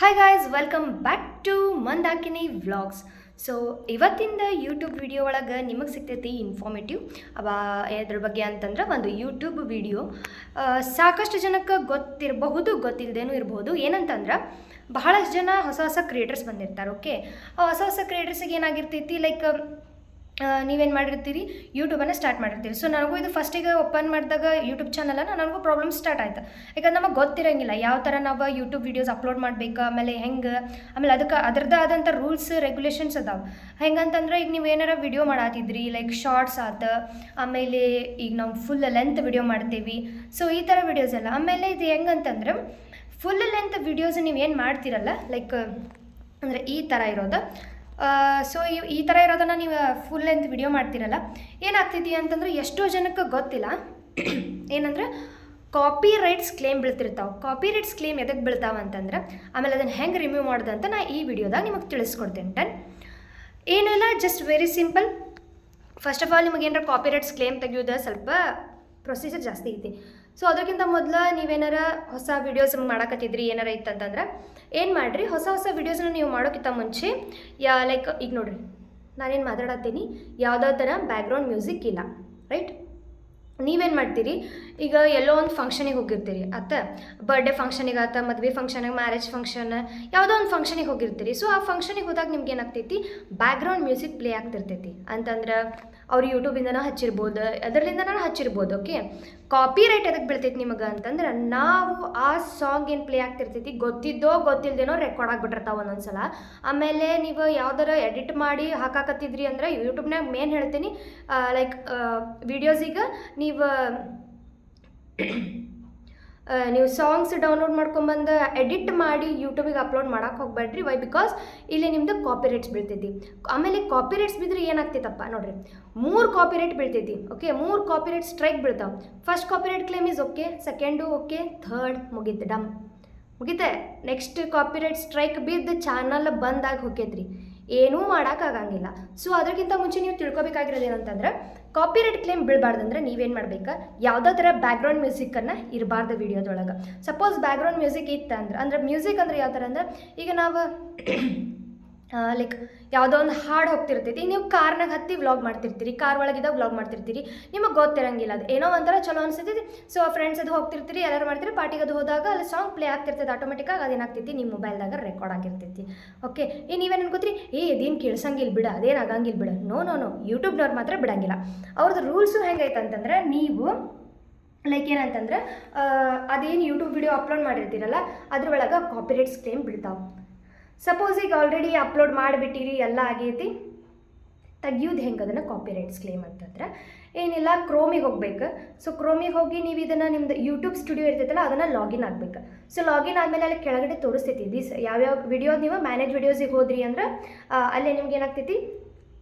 Hi guys, welcome back to Mandakini vlogs. So ಇವತ್ತಿಂದ YouTube video ಒಳಗೆ ನಿಮಗೆ ಸಿಗ್ತೈತಿ ಇನ್ಫಾರ್ಮೇಟಿವ್ ಎದ್ರ ಬಗ್ಗೆ ಅಂತಂದ್ರೆ ಒಂದು ಯೂಟ್ಯೂಬ್ ವಿಡಿಯೋ ಸಾಕಷ್ಟು ಜನಕ್ಕೆ ಗೊತ್ತಿರಬಹುದು, ಗೊತ್ತಿಲ್ಲದೇನೂ ಇರಬಹುದು. ಏನಂತಂದ್ರೆ ಬಹಳಷ್ಟು ಜನ ಹೊಸ ಹೊಸ ಕ್ರಿಯೇಟರ್ಸ್ ಬಂದಿರ್ತಾರೆ. ಓಕೆ, ಹೊಸ ಹೊಸ ಕ್ರಿಯೇಟರ್ಸಿಗೆ ಏನಾಗಿರ್ತೈತಿ, ಲೈಕ್ ನೀವೇನು ಮಾಡಿರ್ತೀರಿ, ಯೂಟ್ಯೂಬನ್ನು ಸ್ಟಾರ್ಟ್ ಮಾಡಿರ್ತೀರಿ. ಸೊ ನನಗೂ ಇದು ಫಸ್ಟಿಗೆ ಓಪನ್ ಮಾಡಿದಾಗ ಯೂಟ್ಯೂಬ್ ಚಾನಲನ್ನು ನನಗೂ ಪ್ರಾಬ್ಲಮ್ ಸ್ಟಾರ್ಟ್ ಆಯ್ತು. ಯಾಕಂದ್ರೆ ನಮಗೆ ಗೊತ್ತಿರೋಂಗಿಲ್ಲ ಯಾವ ಥರ ನಾವು ಯೂಟ್ಯೂಬ್ ವೀಡಿಯೋಸ್ ಅಪ್ಲೋಡ್ ಮಾಡಬೇಕು, ಆಮೇಲೆ ಹೆಂಗೆ, ಆಮೇಲೆ ಅದಕ್ಕೆ ಅದರದ್ದು ಆದಂಥ ರೂಲ್ಸ್ ರೆಗ್ಯುಲೇಷನ್ಸ್ ಅದಾವೆ. ಹೆಂಗಂತಂದ್ರೆ ಈಗ ನೀವು ಏನಾರ ವಿಡಿಯೋ ಮಾಡತ್ತಿದ್ರಿ, ಲೈಕ್ ಶಾರ್ಟ್ಸ್ ಆತ, ಆಮೇಲೆ ಈಗ ನಾವು ಫುಲ್ ಲೆಂತ್ ವಿಡಿಯೋ ಮಾಡ್ತೀವಿ. ಸೊ ಈ ಥರ ವಿಡಿಯೋಸ್ ಎಲ್ಲ. ಆಮೇಲೆ ಇದು ಹೆಂಗಂತಂದ್ರೆ ಫುಲ್ ಲೆಂತ್ ವಿಡಿಯೋಸ್ ನೀವು ಏನು ಮಾಡ್ತೀರಲ್ಲ, ಲೈಕ್ ಅಂದರೆ ಈ ಥರ ಇರೋದು. ಸೊ ಈ ಥರ ಇರೋದನ್ನು ನೀವು ಫುಲ್ ಲೆಂತ್ ವಿಡಿಯೋ ಮಾಡ್ತಿರಲ್ಲ, ಏನಾಗ್ತೈತಿ ಅಂತಂದ್ರೆ ಎಷ್ಟೋ ಜನಕ್ಕೆ ಗೊತ್ತಿಲ್ಲ. ಏನಂದ್ರೆ ಕಾಪಿ ರೈಟ್ಸ್ ಕ್ಲೇಮ್ ಬೀಳ್ತಿರ್ತಾವೆ. ಕಾಪಿ ರೈಟ್ಸ್ ಕ್ಲೇಮ್ ಎದಕ್ಕೆ ಬೀಳ್ತಾವೆ ಅಂತಂದ್ರೆ, ಆಮೇಲೆ ಅದನ್ನು ಹೆಂಗೆ ರಿಮೂವ್ ಮಾಡೋದಂತ ನಾ ಈ ವಿಡಿಯೋದಾಗ ನಿಮಗೆ ತಿಳಿಸ್ಕೊಡ್ತೇನೆ. ಡನ್. ಏನಿಲ್ಲ, just very simple. First of all ನಿಮಗೆ ಏನಾರ ಕಾಪಿ ರೈಟ್ಸ್ ಕ್ಲೇಮ್ ತೆಗೆಯೋದು ಸ್ವಲ್ಪ ಪ್ರೊಸೀಜರ್ ಜಾಸ್ತಿ ಐತಿ. ಸೊ ಅದಕ್ಕಿಂತ ಮೊದಲು ನೀವೇನಾರ ಹೊಸ ವೀಡಿಯೋಸ್ ಮಾಡಕತ್ತಿದ್ರಿ, ಏನಾರ ಇತ್ತಂತಂದ್ರೆ ಏನು ಮಾಡಿರಿ, ಹೊಸ ಹೊಸ ವೀಡಿಯೋಸ್ನ ನೀವು ಮಾಡೋಕ್ಕಿಂತ ಮುಂಚೆ ಲೈಕ್ ಈಗ ನೋಡಿರಿ, ನಾನೇನು ಮಾತಾಡತ್ತೀನಿ, ಯಾವುದೋ ಥರ ಬ್ಯಾಕ್ಗ್ರೌಂಡ್ ಮ್ಯೂಸಿಕ್ ಇಲ್ಲ, ರೈಟ್? ನೀವೇನು ಮಾಡ್ತೀರಿ, ಈಗ ಎಲ್ಲೋ ಒಂದು ಫಂಕ್ಷನಿಗೆ ಹೋಗಿರ್ತೀರಿ, ಆತ ಬರ್ಡೇ ಫಂಕ್ಷನಿಗೆ ಆತ, ಮದುವೆ ಫಂಕ್ಷನಿಗೆ, ಮ್ಯಾರೇಜ್ ಫಂಕ್ಷನ್, ಯಾವುದೋ ಒಂದು ಫಂಕ್ಷನಿಗೆ ಹೋಗಿರ್ತೀರಿ. ಸೊ ಆ ಫಂಕ್ಷನಿಗೆ ಹೋದಾಗ ನಿಮ್ಗೆ ಏನಾಗ್ತೈತಿ, ಬ್ಯಾಕ್ಗ್ರೌಂಡ್ ಮ್ಯೂಸಿಕ್ ಪ್ಲೇ ಆಗ್ತಿರ್ತೈತಿ. ಅಂತಂದ್ರೆ ಅವ್ರು ಯೂಟ್ಯೂಬಿಂದನೂ ಹಚ್ಚಿರ್ಬೋದು, ಅದರಲ್ಲಿಂದನೂ ಹಚ್ಚಿರ್ಬೋದು. ಓಕೆ, ಕಾಪಿ ರೈಟ್ ಎದಕ್ಕೆ ಬೀಳ್ತೈತಿ ನಿಮಗೆ ಅಂತಂದ್ರೆ, ನಾವು ಆ ಸಾಂಗ್ ಏನು ಪ್ಲೇ ಆಗ್ತಿರ್ತೈತಿ ಗೊತ್ತಿದ್ದೋ ಗೊತ್ತಿಲ್ಲದೇನೋ ರೆಕಾರ್ಡ್ ಆಗಿಬಿಟ್ಟಿರ್ತಾವೆ ಒಂದೊಂದು ಸಲ. ಆಮೇಲೆ ನೀವು ಯಾವ್ದಾರ ಎಡಿಟ್ ಮಾಡಿ ಹಾಕಾಕತ್ತಿದ್ರಿ ಅಂದ್ರೆ ಯೂಟ್ಯೂಬ್ನಾಗ ಮೇನ್ ಹೇಳ್ತೀನಿ, ಲೈಕ್ ವೀಡಿಯೋಸಿಗೆ ನೀವು ಸಾಂಗ್ಸ್ ಡೌನ್ಲೋಡ್ ಮಾಡ್ಕೊಂಬಂದು ಎಡಿಟ್ ಮಾಡಿ ಯೂಟ್ಯೂಬಿಗೆ ಅಪ್ಲೋಡ್ ಮಾಡೋಕೆ ಹೋಗ್ಬೇಡ್ರಿ. ವೈ? ಬಿಕಾಸ್ ಇಲ್ಲಿ ನಿಮ್ಮದು ಕಾಪಿ ರೈಟ್ಸ್ ಬೀಳ್ತೈತಿ. ಆಮೇಲೆ ಕಾಪಿ ರೈಟ್ಸ್ ಬಿದ್ದರೆ ಏನಾಗ್ತೈತಪ್ಪ ನೋಡಿರಿ, 3 ಕಾಪಿ ರೈಟ್ ಬೀಳ್ತೈತಿ. ಓಕೆ, 3 ಕಾಪಿ ರೈಟ್ ಸ್ಟ್ರೈಕ್ ಬೀಳ್ತಾವೆ. First copyright claim is okay, second okay, third ಮುಗೀತು, ಡಮ್ ಮುಗೀತೆ. ನೆಕ್ಸ್ಟ್ ಕಾಪಿ ರೈಟ್ ಸ್ಟ್ರೈಕ್ ಬಿದ್ದು ಚಾನಲ್ ಬಂದಾಗಿ ಹೋಗ್ಯೈತ್ರಿ, ಏನೂ ಮಾಡೋಕ್ಕಾಗಂಗಿಲ್ಲ. ಸೊ ಅದಕ್ಕಿಂತ ಮುಂಚೆ ನೀವು ತಿಳ್ಕೊಬೇಕಾಗಿರೋದು ಏನಂತಂದ್ರೆ, ಕಾಪಿ ರೈಟ್ ಕ್ಲೇಮ್ ಬೀಳಬಾರ್ದಂದ್ರೆ ನೀವೇನು ಮಾಡ್ಬೇಕು, ಯಾವುದೋ ಥರ ಬ್ಯಾಕ್ಗ್ರೌಂಡ್ ಮ್ಯೂಸಿಕನ್ನು ಇರಬಾರ್ದು ವೀಡಿಯೋದೊಳಗೆ. ಸಪೋಸ್ ಬ್ಯಾಕ್ಗ್ರೌಂಡ್ ಮ್ಯೂಸಿಕ್ ಇತ್ತು ಅಂದ್ರೆ ಮ್ಯೂಸಿಕ್ ಅಂದ್ರೆ ಯಾವ ಥರ ಅಂದ್ರೆ, ಈಗ ನಾವು ಲೈಕ್ ಯಾವುದೋ ಒಂದು ಹಾಡು ಹೋಗ್ತಿರ್ತೈತಿ, ನೀವು ಕಾರ್ನಾಗ ಹತ್ತಿ ವ್ಲಾಗ್ ಮಾಡ್ತಿರ್ತೀರಿ, ಕಾರ್ ಒಳಗಿದ್ದಾಗ ವ್ಲಾಗ್ ಮಾಡ್ತಿರ್ತೀರಿ, ನಿಮಗೆ ಗೊತ್ತಿರಂಗಿಲ್ಲ, ಅದು ಏನೋ ಒಂಥರ ಚಲೋ ಅನಿಸ್ತೈತಿ. ಸೊ ಫ್ರೆಂಡ್ಸ್ ಅದು ಹೋಗ್ತಿರ್ತೀರಿ, ಎಲ್ಲರೂ ಮಾಡ್ತೀರಿ, ಪಾರ್ಟಿಗೆ ಅದು ಹೋದಾಗ ಅಲ್ಲಿ ಸಾಂಗ್ ಪ್ಲೇ ಆಗ್ತಿರ್ತೈತೆ, ಆಟೋಮೆಟಿಕ್ಕಾಗಿ ಅದೇನಾಗ್ತೈತಿ, ನಿಮ್ಮ ಮೊಬೈಲ್ದಾಗ ರೆಕಾರ್ಡ್ ಆಗಿರ್ತೈತಿ. ಓಕೆ, ನೀವೇನು ಅನ್ಕೋತೀರಿ, ಅದೇನು ಕೇಳ್ಸಂಗಿಲ್ಲ ಬಿಡ, ಅದೇನು ಆಗಂಗಿಲ್ಲ ಬಿಡ. ನೋ, ಯೂಟ್ಯೂಬ್ನವ್ರು ಮಾತ್ರ ಬಿಡಂಗಿಲ್ಲ. ಅವ್ರದ್ದು ರೂಲ್ಸು ಹೆಂಗೈತೆ ಅಂತಂದ್ರೆ, ನೀವು ಲೈಕ್ ಏನಂತಂದ್ರೆ ಅದೇನು ಯೂಟ್ಯೂಬ್ ವಿಡಿಯೋ ಅಪ್ಲೋಡ್ ಮಾಡಿರ್ತೀರಲ್ಲ, ಅದ್ರೊಳಗೆ ಕಾಪಿ ರೈಟ್ಸ್ ಕ್ಲೇಮ್ ಬೀಳ್ತಾವೆ. ಸಪೋಸ್ ಈಗ ಆಲ್ರೆಡಿ ಅಪ್ಲೋಡ್ ಮಾಡಿಬಿಟ್ಟಿರಿ, ಎಲ್ಲ ಆಗೈತಿ, ತೆಗಿಯೋದು ಹೆಂಗೆ ಅದನ್ನು ಕಾಪಿ ರೈಟ್ಸ್ ಕ್ಲೇಮ್ ಅಂತಂದ್ರೆ ಏನಿಲ್ಲ, ಕ್ರೋಮಿಗೆ ಹೋಗ್ಬೇಕು. ಸೊ ಕ್ರೋಮಿಗೆ ಹೋಗಿ ನೀವು ಇದನ್ನು ನಿಮ್ದು ಯೂಟ್ಯೂಬ್ ಸ್ಟುಡಿಯೋ ಇರ್ತೈತಲ್ಲ ಅದನ್ನು ಲಾಗಿನ್ ಆಗಬೇಕು. ಸೊ ಲಾಗಿನ್ ಆದಮೇಲೆ ಅಲ್ಲಿ ಕೆಳಗಡೆ ತೋರಿಸ್ತೈತಿ ಯಾವ್ಯಾವ ವಿಡಿಯೋ ನೀವು ಮ್ಯಾನೇಜ್ ವಿಡಿಯೋಸಿಗೆ ಹೋದ್ರಿ ಅಂದ್ರೆ ಅಲ್ಲೇ ನಿಮ್ಗೆ ಏನಾಗ್ತೈತಿ,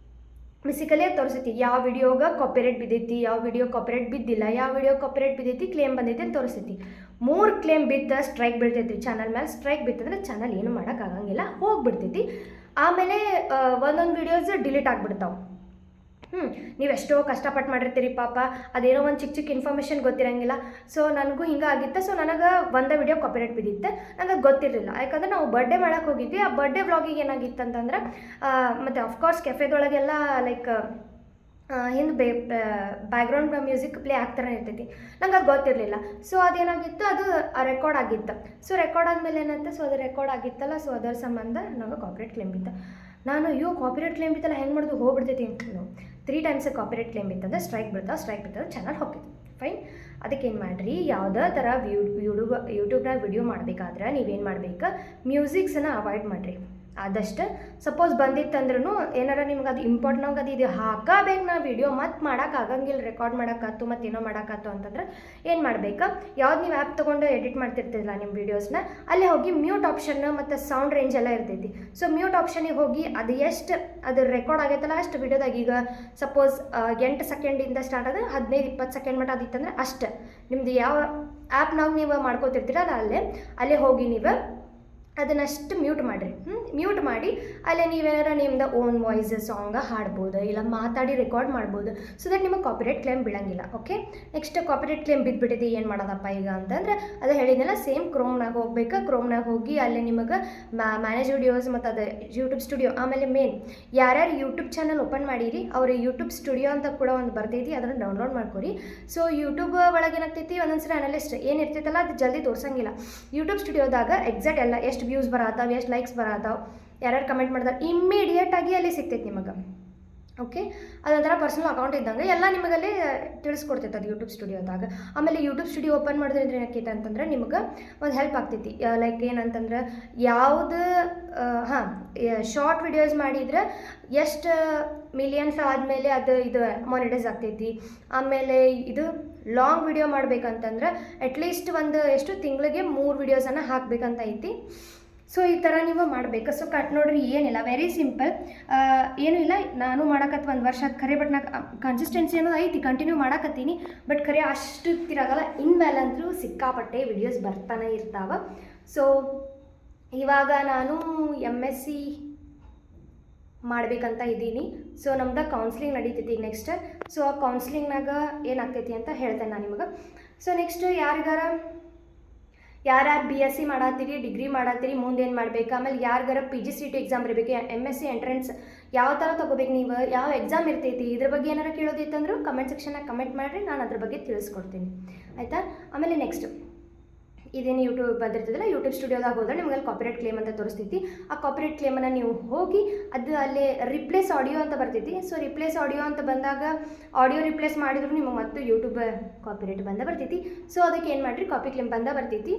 ಬೇಸಿಕಲಿ ತೋರಿಸ್ತೈತಿ ಯಾವ ವಿಡಿಯೋಗೆ ಕಾಪಿರೈಟ್ ಬಿದ್ದೈತಿ, ಯಾವ ವಿಡಿಯೋ ಕಾಪಿರೈಟ್ ಬಿದ್ದಿಲ್ಲ, ಯಾವ ವಿಡಿಯೋ ಕಾಪಿರೈಟ್ ಬಿದ್ದೈತಿ, ಕ್ಲೇಮ್ ಬಂದೈತಿ ಅಂತ ತೋರಿಸ್ತೈತಿ. 3 ಕ್ಲೇಮ್ ಬಿದ್ದ ಸ್ಟ್ರೈಕ್ ಬೀಳ್ತೈತಿ ಚಾನಲ್ ಮೇಲೆ. ಸ್ಟ್ರೈಕ್ ಬಿತ್ತಂದ್ರೆ ಚಾನಲ್ ಏನು ಮಾಡೋಕ್ಕಾಗಂಗಿಲ್ಲ, ಹೋಗ್ಬಿಡ್ತೈತಿ. ಆಮೇಲೆ ಒಂದೊಂದು ವಿಡಿಯೋಸ್ ಡಿಲೀಟ್ ಆಗಿಬಿಡ್ತಾವೆ. ನೀವು ಎಷ್ಟೋ ಕಷ್ಟಪಟ್ಟು ಮಾಡಿರ್ತೀರಿ, ಪಾಪ ಅದೇನೋ ಒಂದು ಚಿಕ್ಕ ಚಿಕ್ಕ ಇನ್ಫಾರ್ಮೇಷನ್ ಗೊತ್ತಿರಂಗಿಲ್ಲ. ಸೊ ನನಗೂ ಹಿಂಗೆ ಆಗಿತ್ತು. ಸೊ ನನಗೆ ಒಂದು ವಿಡಿಯೋ ಕಾಪಿರೈಟ್ ಬಿದ್ದಿತ್ತು, ನನಗೆ ಗೊತ್ತಿರಲಿಲ್ಲ. ಯಾಕಂದ್ರೆ ನಾವು ಬರ್ಡೇ ಮಾಡೋಕೆ ಹೋಗಿದ್ವಿ. ಆ ಬರ್ಡೇ ವ್ಲಾಗಿಗೆ ಏನಾಗಿತ್ತು ಅಂತಂದ್ರೆ, ಮತ್ತು ಅಫ್ಕೋರ್ಸ್ ಕೆಫೆದೊಳಗೆಲ್ಲ ಲೈಕ್ ಹಿಂದೆ ಬ್ಯಾಕ್ಗ್ರೌಂಡ್ ಮ್ಯೂಸಿಕ್ ಪ್ಲೇ ಆಗ್ತಾನೆ ಇರ್ತೈತಿ, ನಂಗೆ ಅದು ಗೊತ್ತಿರಲಿಲ್ಲ. ಸೊ ಅದೇನಾಗಿತ್ತು, ಅದು ರೆಕಾರ್ಡ್ ಆಗಿತ್ತು. ಸೊ ರೆಕಾರ್ಡ್ ಆದಮೇಲೆ ಏನಂತ, ಸೊ ಅದು ರೆಕಾರ್ಡ್ ಆಗಿತ್ತಲ್ಲ, ಸೊ ಅದರ ಸಂಬಂಧ ನಂಗೆ ಕಾಪಿರೈಟ್ ಕ್ಲೇಮ್ ಬಿತ್ತು. ನಾನು ಕಾಪಿರೈಟ್ ಕ್ಲೇಮ್ ಬಿತ್ತಲ್ಲ, ಹೆಂಗೆ ಮಾಡೋದು, ಹೋಗ್ಬಿಡ್ತೈತಿ ಅಂತ 3 ಟೈಮ್ಸ್ ಕಾಪಿರೈಟ್ ಕ್ಲೇಮ್ ಬಿತ್ತಂದ್ರೆ ಸ್ಟ್ರೈಕ್ ಬಿತ್ತಂದ್ರೆ ಚಾನಲ್ ಹೋಗ್ತೈತಿ. ಫೈನ್. ಅದಕ್ಕೇನು ಮಾಡಿರಿ, ಯಾವುದೇ ಥರ ಯೂಟ್ಯೂಬ್ನಾಗ ವಿಡಿಯೋ ಮಾಡಬೇಕಾದ್ರೆ ನೀವೇನು ಮಾಡ್ಬೇಕು, ಮ್ಯೂಸಿಕ್ಸನ್ನು ಅವಾಯ್ಡ್ ಮಾಡಿರಿ ಆದಷ್ಟು. ಸಪೋಸ್ ಬಂದಿತ್ತಂದ್ರೂ ಏನಾರ ನಿಮ್ಗೆ ಅದು ಇಂಪಾರ್ಟೆಂಟ್ ಅದು ಇದು ಹಾಕಬೇಕು ನಾ ವಿಡಿಯೋ ಮತ್ತು ಮಾಡೋಕ್ಕಾಗಂಗಿಲ್ಲ, ರೆಕಾರ್ಡ್ ಮಾಡೋಕ್ಕಾಯ್ತು ಮತ್ತು ಏನೋ ಮಾಡೋಕ್ಕಾಯ್ತು ಅಂತಂದ್ರೆ ಏನು ಮಾಡಬೇಕು, ಯಾವ್ದು ನೀವು ಆ್ಯಪ್ ತೊಗೊಂಡು ಎಡಿಟ್ ಮಾಡ್ತಿರ್ತಿಲ್ಲ ನಿಮ್ಮ ವೀಡಿಯೋಸ್ನ, ಅಲ್ಲೇ ಹೋಗಿ ಮ್ಯೂಟ್ ಆಪ್ಷನ್ ಮತ್ತು ಸೌಂಡ್ ರೇಂಜ್ ಎಲ್ಲ ಇರ್ತೈತಿ. ಸೊ ಮ್ಯೂಟ್ ಆಪ್ಷನಿಗೆ ಹೋಗಿ ಅದು ರೆಕಾರ್ಡ್ ಆಗೈತಲ್ಲ ಅಷ್ಟು ವಿಡಿಯೋದಾಗ, ಈಗ ಸಪೋಸ್ 8 ಸೆಕೆಂಡಿಂದ ಸ್ಟಾರ್ಟ್ ಆದ್ರೆ 15-20 ಸೆಕೆಂಡ್ ಮಟ್ಟ ಅದಿತ್ತಂದ್ರೆ ಅಷ್ಟು ನಿಮ್ದು ಯಾವ ಆ್ಯಪ್ನಾಗ ನೀವು ಮಾಡ್ಕೋತಿರ್ತೀರ ಅಲ್ಲೇ ಹೋಗಿ ನೀವು ಅದನ್ನಷ್ಟು ಮ್ಯೂಟ್ ಮಾಡಿರಿ. ಮ್ಯೂಟ್ ಮಾಡಿ ಅಲ್ಲೇ ನೀವೇನಾರ ನಿಮ್ದು ಓನ್ ವಾಯ್ಸ್ ಸಾಂಗ ಹಾಡ್ಬೋದು, ಇಲ್ಲ ಮಾತಾಡಿ ರೆಕಾರ್ಡ್ ಮಾಡ್ಬೋದು. ಸೊ ದಟ್ ನಿಮಗೆ ಕಾಪಿರೈಟ್ ಕ್ಲೇಮ್ ಬೀಳಂಗಿಲ್ಲ. ಓಕೆ, ನೆಕ್ಸ್ಟ್ ಕಾಪಿರೈಟ್ ಕ್ಲೇಮ್ ಬಿದ್ದುಬಿಟ್ಟಿದೆ, ಏನು ಮಾಡೋದಪ್ಪ ಈಗ ಅಂತಂದ್ರೆ ಅದು ಹೇಳಿದ್ನಲ್ಲ, ಸೇಮ್ ಕ್ರೋಮ್ನಾಗ ಹೋಗ್ಬೇಕು. ಕ್ರೋಮ್ನಾಗ ಹೋಗಿ ಅಲ್ಲಿ ನಿಮಗೆ ಮ್ಯಾನೇಜ್ ವಿಡಿಯೋಸ್ ಮತ್ತು ಅದು ಯೂಟ್ಯೂಬ್ ಸ್ಟುಡಿಯೋ, ಆಮೇಲೆ ಮೇನ್ ಯಾರ್ಯಾರು ಯೂಟ್ಯೂಬ್ ಚಾನಲ್ ಓಪನ್ ಮಾಡಿರಿ ಅವ್ರ ಯೂಟ್ಯೂಬ್ ಸ್ಟುಡಿಯೋ ಅಂತ ಕೂಡ ಒಂದು ಬರ್ತೈತಿ, ಅದನ್ನು ಡೌನ್ಲೋಡ್ ಮಾಡ್ಕೊರಿ. ಸೊ ಯೂಟ್ಯೂಬ್ ಒಳಗೆ ಏನಾಗ್ತೈತಿ, ಒಂದೊಂದ್ಸರಿ ಅನಲಿಸ್ಟ್ ಏನು ಇರ್ತೈತಲ್ಲ ಅದು ಜಲ್ದಿ ತೋರಿಸಂಗಿಲ್ಲ. ಯೂಟ್ಯೂಬ್ ಸ್ಟುಡಿಯೋದಾಗ ಎಕ್ಸಾಕ್ಟ್ ಎಲ್ಲ ಎಷ್ಟು ವ್ಯೂಸ್ ಬರತ್ತಾವ, ಎಷ್ಟು ಲೈಕ್ಸ್ ಬರತ್ತಾವ, ಯಾರ್ಯಾರು ಕಮೆಂಟ್ ಮಾಡ್ತಾರೆ ಇಮ್ಮಿಡಿಯೇಟಾಗಿ ಅಲ್ಲಿ ಸಿಗ್ತೈತೆ ನಿಮಗೆ. ಓಕೆ, ಅದೊಂಥರ ಪರ್ಸನಲ್ ಅಕೌಂಟ್ ಇದ್ದಂಗೆ ಎಲ್ಲ ನಿಮಗಲ್ಲಿ ತಿಳಿಸ್ಕೊಡ್ತೈತೆ ಅದು ಯೂಟ್ಯೂಬ್ ಸ್ಟುಡಿಯೋದಾಗ. ಆಮೇಲೆ ಯೂಟ್ಯೂಬ್ ಸ್ಟುಡಿಯೋ ಓಪನ್ ಮಾಡಿದ್ರೆ ಏನಕ್ಕೈತೆ ಅಂತಂದ್ರೆ ನಿಮ್ಗೆ ಒಂದು ಹೆಲ್ಪ್ ಆಗ್ತೈತಿ. ಲೈಕ್ ಏನಂತಂದ್ರೆ ಯಾವುದು ಶಾರ್ಟ್ ವಿಡಿಯೋಸ್ ಮಾಡಿದ್ರೆ ಎಷ್ಟು ಮಿಲಿಯನ್ಸ್ ಆದಮೇಲೆ ಅದು ಇದು ಮಾನಿಟೈಸ್ ಆಗ್ತೈತಿ. ಆಮೇಲೆ ಇದು ಲಾಂಗ್ ವಿಡಿಯೋ ಮಾಡ್ಬೇಕಂತಂದ್ರೆ ಅಟ್ಲೀಸ್ಟ್ ಒಂದು ಎಷ್ಟು ತಿಂಗಳಿಗೆ 3 ವಿಡಿಯೋಸನ್ನು ಹಾಕಬೇಕಂತ ಐತಿ. ಸೊ ಈ ಥರ ನೀವು ಮಾಡಬೇಕು. ಸೊ ನೋಡ್ರಿ, ಏನಿಲ್ಲ, ವೆರಿ ಸಿಂಪಲ್, ಏನೂ ಇಲ್ಲ. ನಾನು ಮಾಡಕತ್ತು 1 ವರ್ಷ ಅದು ಖರೆ, ಬಟ್ ನಾ ಕನ್ಸಿಸ್ಟೆನ್ಸಿ ಅನ್ನೋದು ಐತಿ, ಕಂಟಿನ್ಯೂ ಮಾಡಕತ್ತೀನಿ. ಬಟ್ ಖರೆ ಅಷ್ಟು ತಿರಾಗಲ್ಲ, ಇನ್ಮೇಲೆ ಅಂತೂ ಸಿಕ್ಕಾಪಟ್ಟೆ ವಿಡಿಯೋಸ್ ಬರ್ತಾನೆ ಇರ್ತಾವೆ. ಸೊ ಇವಾಗ ನಾನು MSc ಮಾಡಬೇಕಂತ ಇದ್ದೀನಿ. ಸೊ ನಮ್ದು ಕೌನ್ಸ್ಲಿಂಗ್ ನಡೀತೈತಿ ಈಗ ನೆಕ್ಸ್ಟ್. ಸೊ ಆ ಕೌನ್ಸ್ಲಿಂಗ್ನಾಗ ಏನಾಗ್ತೈತಿ ಅಂತ ಹೇಳ್ತೇನೆ ನಾನು ನಿಮಗೆ. ಸೊ ನೆಕ್ಸ್ಟ್ ಯಾರ್ಯಾರು BSc ಮಾಡತ್ತೀರಿ, ಡಿಗ್ರಿ ಮಾಡತ್ತೀರಿ, ಮುಂದೆ ಏನು ಮಾಡಬೇಕು, ಆಮೇಲೆ ಯಾರಿಗಾರ PGCET ಎಕ್ಸಾಮ್ ಇರಬೇಕು, MSc ಎಂಟ್ರೆನ್ಸ್ ಯಾವ ಥರ ತೊಗೋಬೇಕು, ನೀವು ಯಾವ ಎಕ್ಸಾಮ್ ಇರ್ತೈತಿ, ಇದ್ರ ಬಗ್ಗೆ ಏನಾರು ಕೇಳೋದಿತ್ತಂದ್ರೂ ಕಮೆಂಟ್ ಸೆಕ್ಷನ್ನಾಗ ಕಮೆಂಟ್ ಮಾಡಿರಿ, ನಾನು ಅದ್ರ ಬಗ್ಗೆ ತಿಳಿಸ್ಕೊಡ್ತೀನಿ, ಆಯಿತಾ. ಆಮೇಲೆ ನೆಕ್ಸ್ಟ್ ಇದೇನು ಯೂಟ್ಯೂಬ್ ಬಂದಿರ್ತದಲ್ಲ, ಯೂಟ್ಯೂಬ್ ಸ್ಟುಡಿಯೋದಾಗ ಹೋದ್ರೆ ನಿಮ್ಗೆ ಅಲ್ಲಿ ಕಾಪಿರೈಟ್ ಕ್ಲೇಮ್ ಅಂತ ತೋರಿಸ್ತೈತಿ. ಆ ಕಾಪಿರೈಟ್ ಕ್ಲೇಮನ್ನು ನೀವು ಹೋಗಿ ಅದು ಅಲ್ಲಿ ರಿಪ್ಲೇಸ್ ಆಡಿಯೋ ಅಂತ ಬರ್ತೈತಿ. ಸೊ ರಿಪ್ಲೇಸ್ ಆಡಿಯೋ ಅಂತ ಬಂದಾಗ ಆಡಿಯೋ ರಿಪ್ಲೇಸ್ ಮಾಡಿದ್ರು ನಿಮಗೆ ಮತ್ತು ಯೂಟ್ಯೂಬ್ ಕಾಪಿರೈಟ್ ಬಂದ ಬರ್ತೈತಿ. ಸೊ ಅದಕ್ಕೆ ಏನು ಮಾಡಿರಿ, ಕಾಪಿ ಕ್ಲೇಮ್ ಬಂದ ಬರ್ತೈತಿ,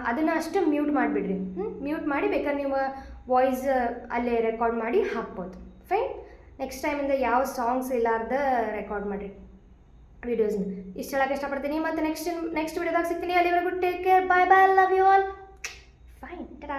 ಅದನ್ನು ಅಷ್ಟು ಮ್ಯೂಟ್ ಮಾಡಿಬಿಡ್ರಿ. ಮ್ಯೂಟ್ ಮಾಡಿ ಬೇಕಾದ್ರೆ ನೀವು ವಾಯ್ಸ್ ಅಲ್ಲೇ ರೆಕಾರ್ಡ್ ಮಾಡಿ ಹಾಕ್ಬೋದು. ಫೈನ್. ನೆಕ್ಸ್ಟ್ ಟೈಮಿಂದ ಯಾವ ಸಾಂಗ್ಸ್ ಇಲ್ಲಾರ್ದ ರೆಕಾರ್ಡ್ ಮಾಡಿರಿ ವಿಡಿಯೋಸ್ನ. ಇಷ್ಟು ಹೇಳಕ್ಕೆ ಇಷ್ಟಪಡ್ತೀನಿ. ಮತ್ತು ನೆಕ್ಸ್ಟ್ ವಿಡಿಯೋದಾಗ ಸಿಗ್ತೀನಿ. ಅಲ್ಲಿವರೆಗೂ take care, bye bye, love you all. Fine, ta-da.